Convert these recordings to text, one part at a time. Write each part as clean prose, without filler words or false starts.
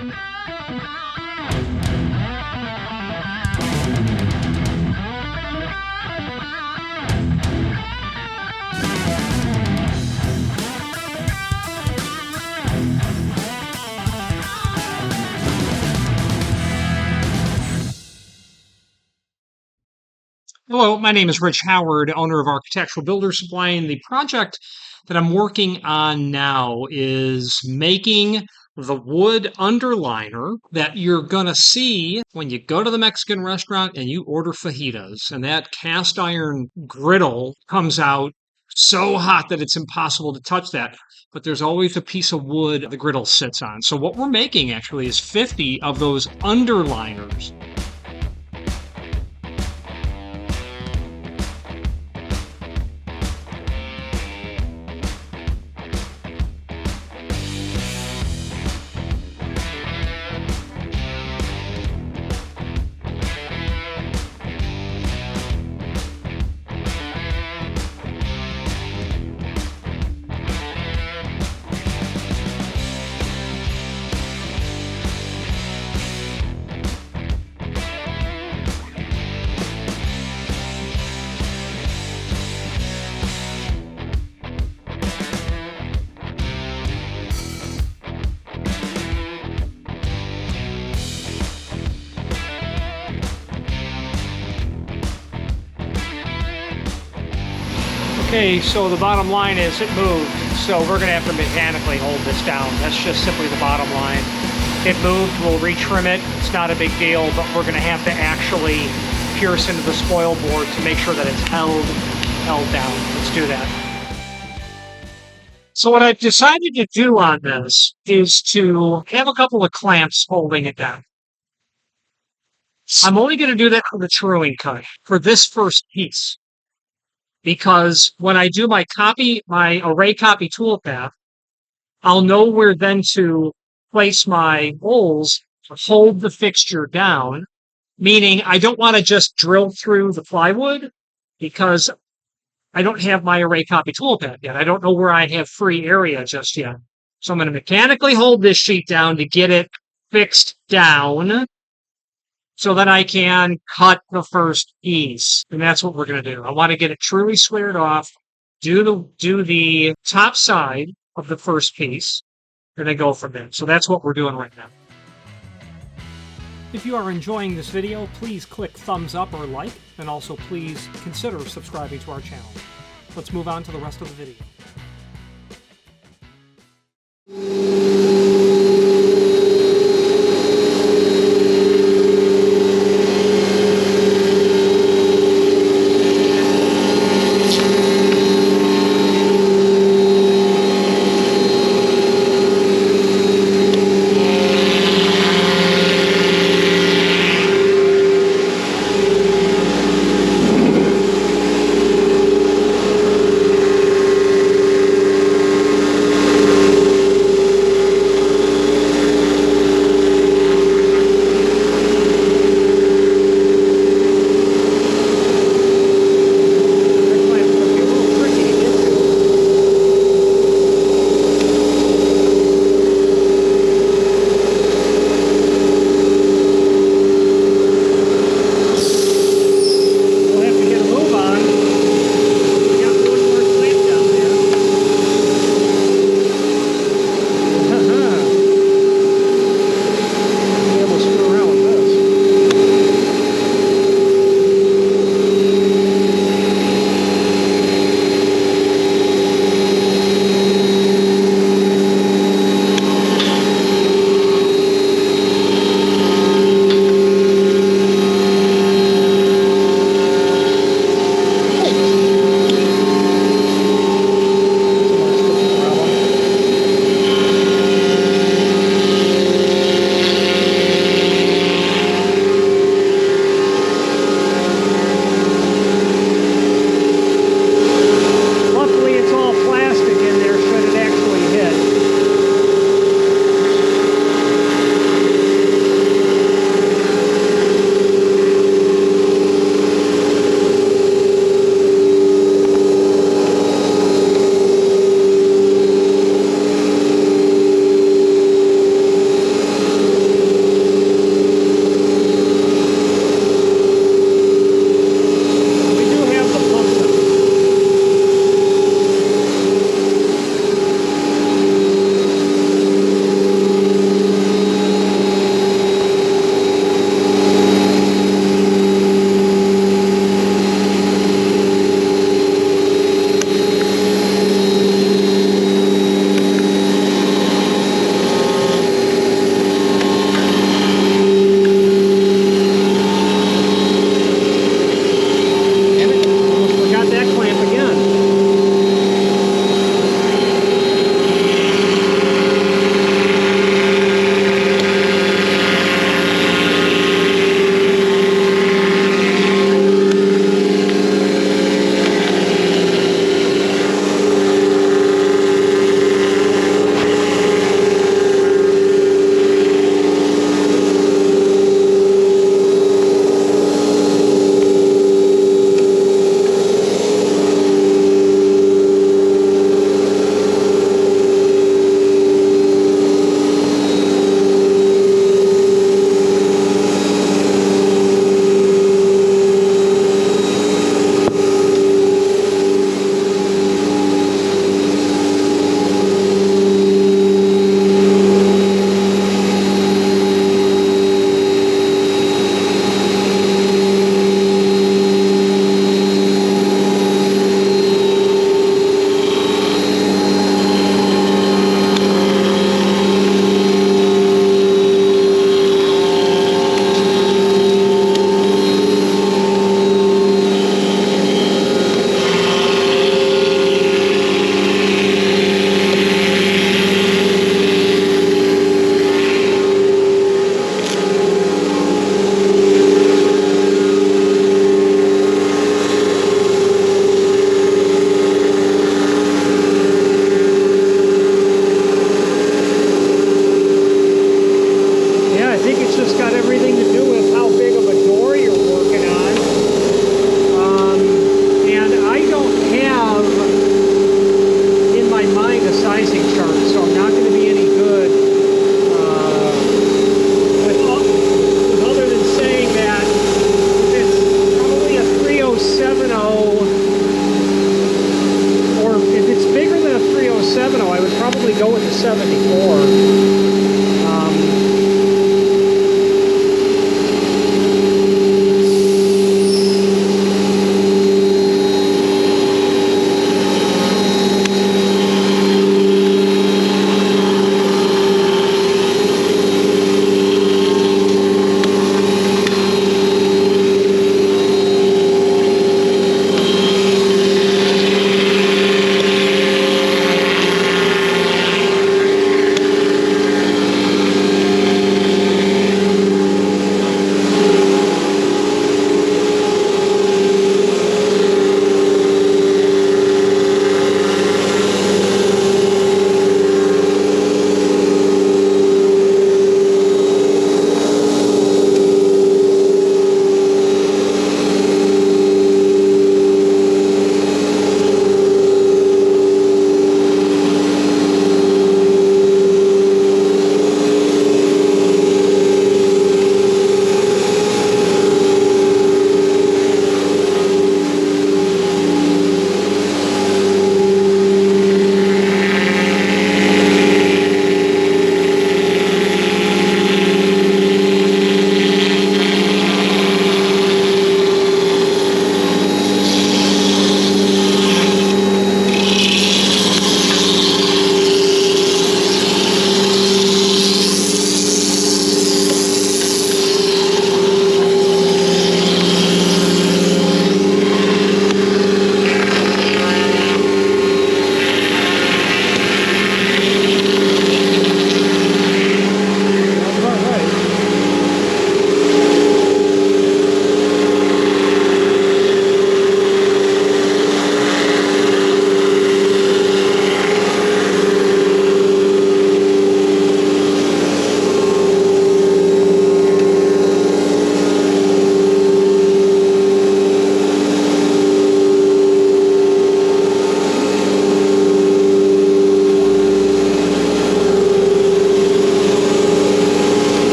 Hello, my name is Rich Howard, owner of Architectural Builder Supply, and the project that I'm working on now is making the wood underliner that you're gonna see when you go to the Mexican restaurant and you order fajitas, and that cast iron griddle comes out so hot that it's impossible to touch that. But there's always a piece of wood the griddle sits on. So what we're making actually is 50 of those underliners. Okay, so the bottom line is it moved, so we're going to have to mechanically hold this down. That's just simply the bottom line. It moved, we'll retrim it. It's not a big deal, but we're going to have to actually pierce into the spoil board to make sure that it's held down. Let's do that. So what I've decided to do on this is to have a couple of clamps holding it down. I'm only going to do that for the truing cut, for this first piece. Because when I do my array copy toolpath, I'll know where then to place my holes to hold the fixture down, meaning I don't want to just drill through the plywood because I don't have my array copy toolpath yet. I don't know where I have free area just yet. So I'm going to mechanically hold this sheet down to get it fixed down, so that I can cut the first piece. And that's what we're going to do. I want to get it truly squared off, do the top side of the first piece, and then go from there. So that's what we're doing right now. If you are enjoying this video, please click thumbs up or like, and also please consider subscribing to our channel. Let's move on to the rest of the video.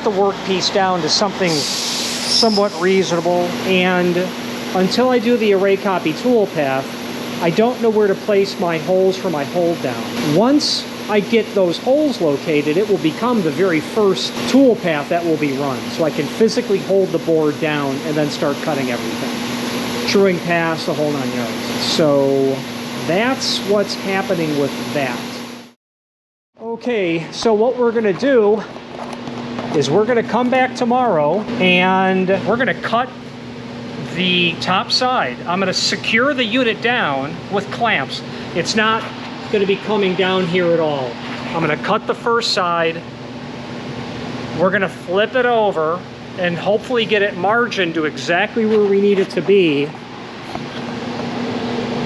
the workpiece down to something somewhat reasonable, and until I do the array copy toolpath, I don't know where to place my holes for my hold down. Once I get those holes located, it will become the very first toolpath that will be run, so I can physically hold the board down and then start cutting everything. Truing pass, the whole 9 yards. So that's what's happening with that. Okay, so what we're gonna do is we're gonna come back tomorrow and we're gonna cut the top side. I'm gonna secure the unit down with clamps. It's not gonna be coming down here at all. I'm gonna cut the first side. We're gonna flip it over and hopefully get it margined to exactly where we need it to be.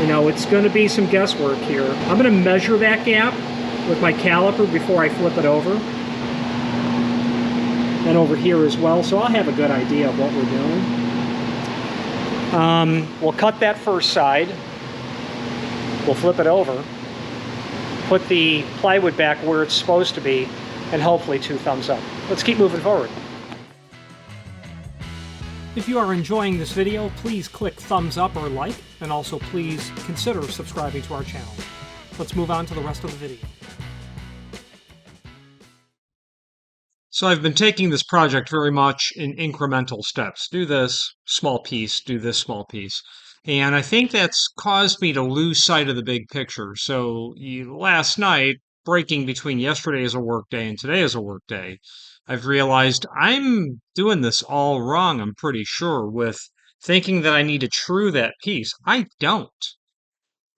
You know, it's gonna be some guesswork here. I'm gonna measure that gap with my caliper before I flip it over. And over here as well, so I'll have a good idea of what we're doing. We'll cut that first side. We'll flip it over. Put the plywood back where it's supposed to be, and hopefully 2 thumbs up. Let's keep moving forward. If you are enjoying this video, please click thumbs up or like, and also please consider subscribing to our channel. Let's move on to the rest of the video. So I've been taking this project very much in incremental steps. Do this small piece, do this small piece. And I think that's caused me to lose sight of the big picture. So last night, breaking between yesterday as a work day and today as a work day, I've realized I'm doing this all wrong, I'm pretty sure, with thinking that I need to true that piece. I don't.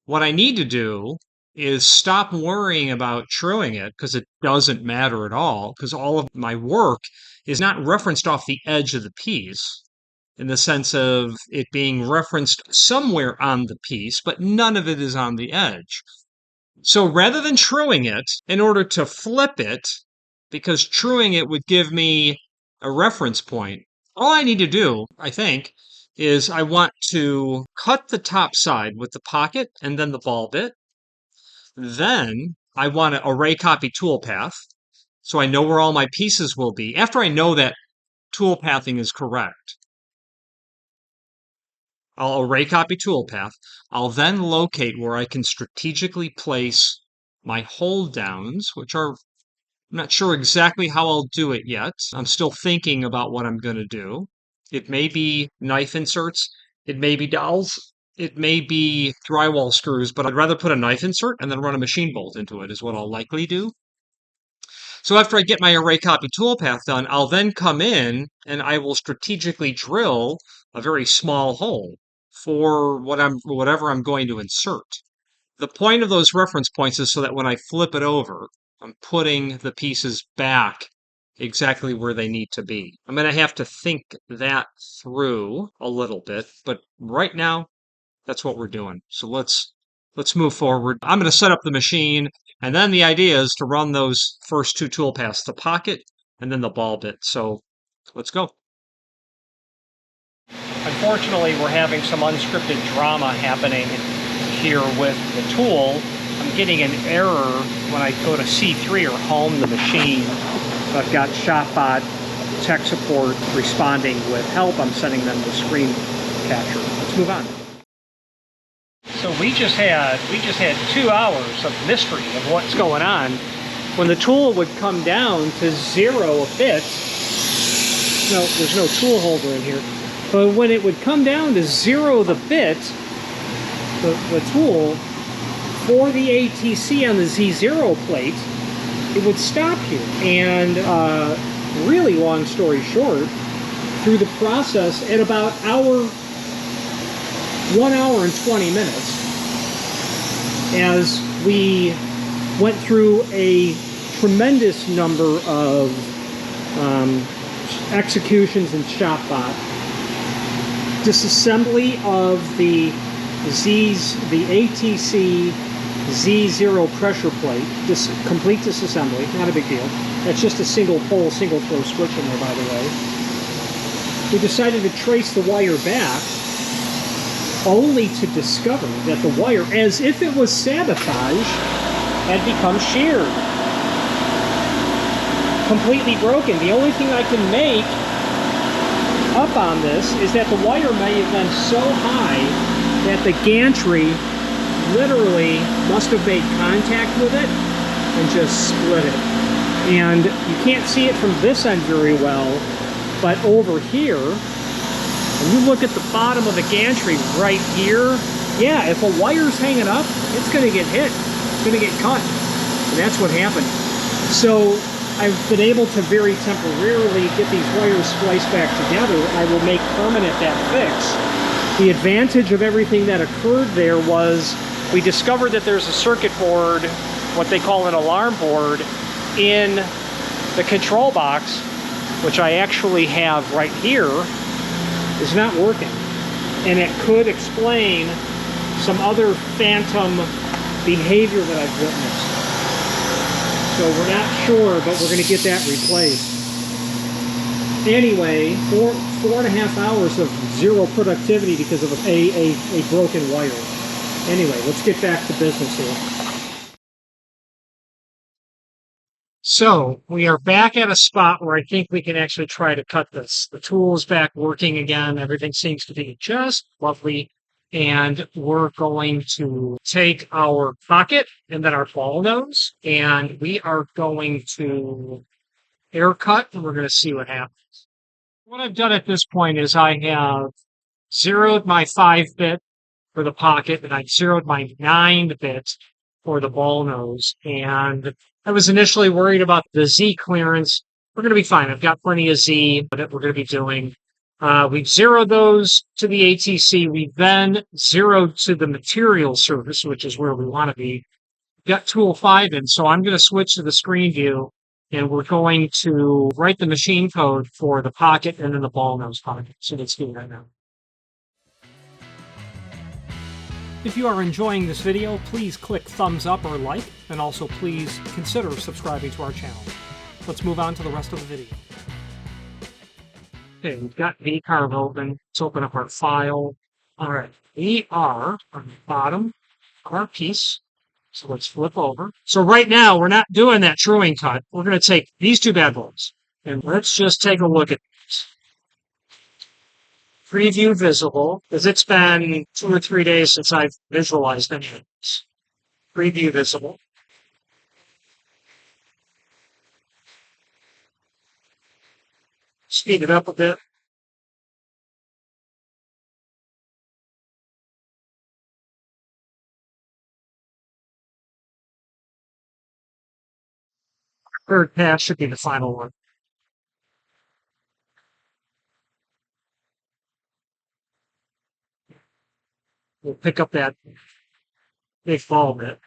What I need to do is stop worrying about truing it, because it doesn't matter at all, because all of my work is not referenced off the edge of the piece, in the sense of it being referenced somewhere on the piece, but none of it is on the edge. So rather than truing it, in order to flip it, because truing it would give me a reference point, all I need to do, I think, is I want to cut the top side with the pocket and then the ball bit. Then I want to array copy toolpath, so I know where all my pieces will be after I know that toolpathing is correct. I'll array copy toolpath. I'll then locate where I can strategically place my hold downs, which are, I'm not sure exactly how I'll do it yet. I'm still thinking about what I'm going to do. It may be knife inserts. It may be dowels. It may be drywall screws, but I'd rather put a knife insert and then run a machine bolt into it is what I'll likely do. So after I get my array copy toolpath done, I'll then come in and I will strategically drill a very small hole for whatever I'm going to insert. The point of those reference points is so that when I flip it over, I'm putting the pieces back exactly where they need to be. I'm going to have to think that through a little bit, but right now, that's what we're doing. So let's move forward. I'm going to set up the machine, and then the idea is to run those first 2 toolpaths, the pocket and then the ball bit. So let's go. Unfortunately, we're having some unscripted drama happening here with the tool. I'm getting an error when I go to C3 or home the machine. I've got ShopBot tech support responding with help. I'm sending them the screen capture. Let's move on. So we just had 2 hours of mystery of what's going on. When the tool would come down to 0 a bit, no, there's no tool holder in here, but when it would come down to 0 the bit, the tool, for the ATC on the Z0 plate, it would stop here. And really long story short, through the process at about 1 hour and 20 minutes, as we went through a tremendous number of executions in ShopBot, disassembly of the ATC Z0 pressure plate, complete disassembly, not a big deal. That's just a single pole, single throw switch in there, by the way. We decided to trace the wire back, only to discover that the wire, as if it was sabotage, had become sheared. completely broken. The only thing I can make up on this is that the wire may have been so high that the gantry literally must have made contact with it and just split it. And you can't see it from this end very well, but over here, when you look at the bottom of the gantry right here, yeah, if a wire's hanging up, it's going to get hit. It's going to get cut. And that's what happened. So I've been able to very temporarily get these wires spliced back together. I will make permanent that fix. The advantage of everything that occurred there was we discovered that there's a circuit board, what they call an alarm board, in the control box, which I actually have right here, is not working. And it could explain some other phantom behavior that I've witnessed. So we're not sure, but we're going to get that replaced. Anyway, 4.5 hours of zero productivity because of a broken wire. Anyway, let's get back to business here. So we are back at a spot where I think we can actually try to cut this. The tool is back working again. Everything seems to be just lovely. And we're going to take our pocket and then our ball nose, and we are going to air cut, and we're going to see what happens. What I've done at this point is I have zeroed my 5-bit for the pocket, and I've zeroed my 9-bit for the ball nose. And I was initially worried about the Z clearance. We're going to be fine. I've got plenty of Z that we're going to be doing. We've zeroed those to the ATC. We've then zeroed to the material surface, which is where we want to be. We've got tool 5 in, so I'm going to switch to the screen view, and we're going to write the machine code for the pocket and then the ball nose pocket. So let's do that now. If you are enjoying this video, please click thumbs up or like, and also please consider subscribing to our channel. Let's move on to the rest of the video. Okay, we've got VCarve open. Let's open up our file. All right, we are on the bottom of our piece. So let's flip over. So right now, we're not doing that truing cut. We're going to take these two bad boys, and let's just take a look at these. Preview visible, because it's been 2 or 3 days since I've visualized any of this. Preview visible. Speed it up a bit. Third pass should be the final one. We'll pick up that big ball bit.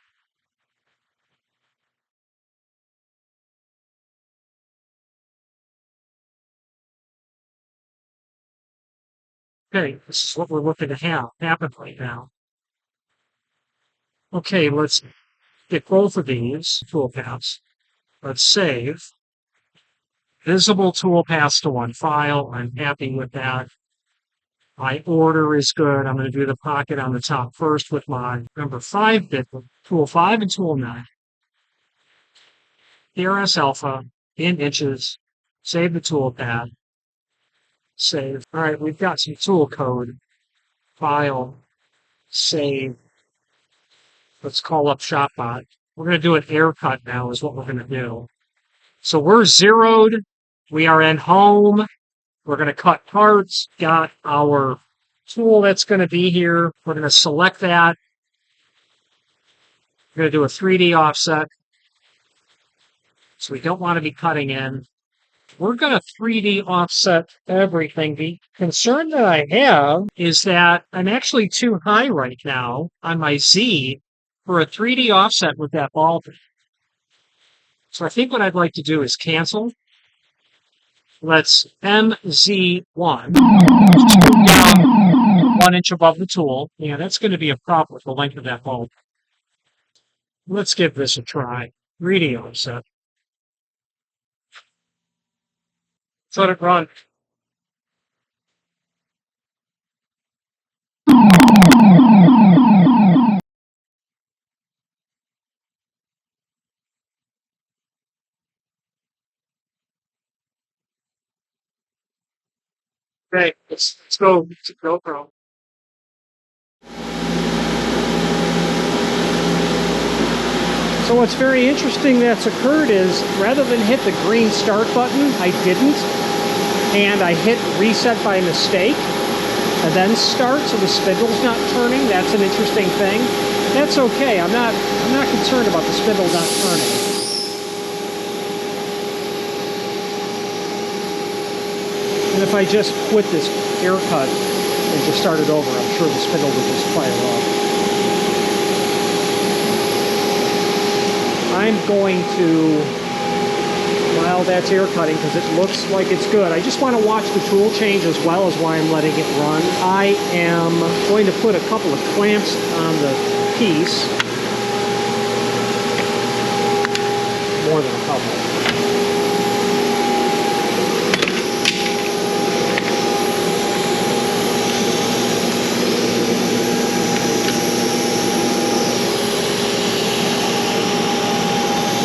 Okay, this is what we're looking to have happen right now. Okay, let's get both of these toolpaths. Let's save. Visible toolpaths to one file. I'm happy with that. My order is good. I'm going to do the pocket on the top first with my number 5-bit, tool 5 and tool 9. PRS alpha in inches. Save the toolpath. Save. All right, we've got some tool code. File. Save. Let's call up ShopBot. We're going to do an air cut now is what we're going to do. So we're zeroed. We are in home. We're going to cut parts. Got our tool that's going to be here. We're going to select that. We're going to do a 3D offset. So we don't want to be cutting in. We're going to 3D offset everything. The concern that I have is that I'm actually too high right now on my Z for a 3D offset with that ball pit. So I think what I'd like to do is cancel. Let's MZ1. Down 1 inch above the tool. Yeah, that's going to be a prop with the length of that ball. Let's give this a try. 3D offset. Let it run. Okay, let's go to GoPro. So what's very interesting that's occurred is, rather than hit the green start button, I didn't, and I hit reset by mistake, and then start, so the spindle's not turning. That's an interesting thing. That's okay. I'm not concerned about the spindle not turning. And if I just quit this haircut and just started over, I'm sure the spindle would just fire off. I'm going to, well, that's air cutting because it looks like it's good. I just want to watch the tool change as well as why I'm letting it run. I am going to put a couple of clamps on the piece. More than a couple.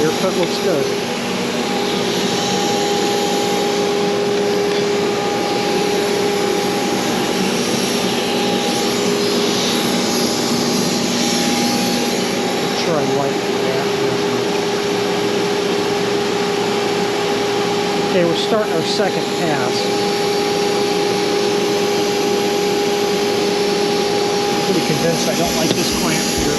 Haircut looks good. I'm sure I like that. Okay, we're starting our second pass. I'm pretty convinced I don't like this clamp here.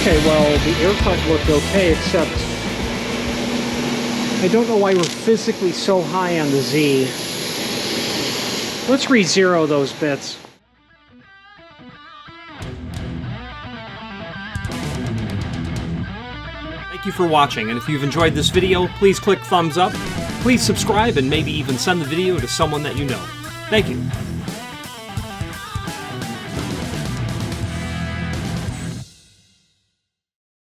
Okay, well, the air cut looked okay, except I don't know why we're physically so high on the Z. Let's re-zero those bits. Thank you for watching, and if you've enjoyed this video, please click thumbs up, please subscribe, and maybe even send the video to someone that you know. Thank you.